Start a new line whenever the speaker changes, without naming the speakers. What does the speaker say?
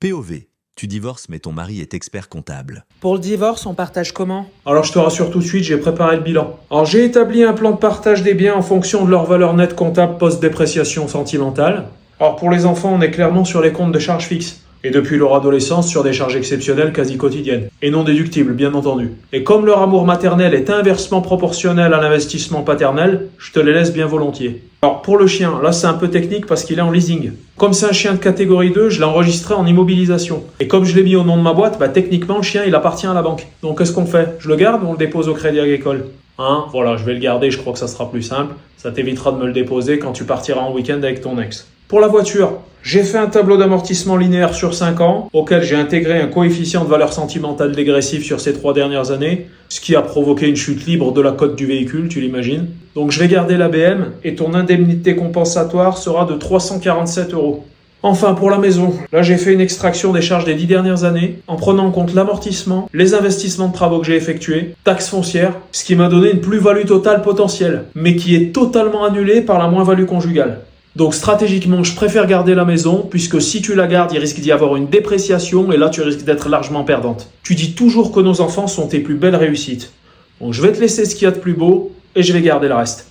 POV. Tu divorces mais ton mari est expert comptable.
Pour le divorce, on partage comment?
Alors je te rassure tout de suite, j'ai préparé le bilan. Alors j'ai établi un plan de partage des biens en fonction de leur valeur nette comptable post-dépréciation sentimentale. Alors pour les enfants, on est clairement sur les comptes de charges fixes. Et depuis leur adolescence, sur des charges exceptionnelles quasi quotidiennes. Et non déductibles, bien entendu. Et comme leur amour maternel est inversement proportionnel à l'investissement paternel, je te les laisse bien volontiers. Alors pour le chien, là c'est un peu technique parce qu'il est en leasing. Comme c'est un chien de catégorie 2, je l'ai enregistré en immobilisation. Et comme je l'ai mis au nom de ma boîte, techniquement le chien il appartient à la banque. Donc qu'est-ce qu'on fait? Je le garde ou on le dépose au Crédit Agricole? Voilà, je vais le garder, je crois que ça sera plus simple. Ça t'évitera de me le déposer quand tu partiras en week-end avec ton ex. Pour la voiture, j'ai fait un tableau d'amortissement linéaire sur 5 ans, auquel j'ai intégré un coefficient de valeur sentimentale dégressif sur ces 3 dernières années, ce qui a provoqué une chute libre de la cote du véhicule, tu l'imagines. Donc je vais garder l'ABM et ton indemnité compensatoire sera de 347 €. Enfin, pour la maison, là j'ai fait une extraction des charges des 10 dernières années, en prenant en compte l'amortissement, les investissements de travaux que j'ai effectués, taxes foncières, ce qui m'a donné une plus-value totale potentielle, mais qui est totalement annulée par la moins-value conjugale. Donc stratégiquement, je préfère garder la maison, puisque si tu la gardes, il risque d'y avoir une dépréciation, et là tu risques d'être largement perdante. Tu dis toujours que nos enfants sont tes plus belles réussites. Donc je vais te laisser ce qu'il y a de plus beau, et je vais garder le reste.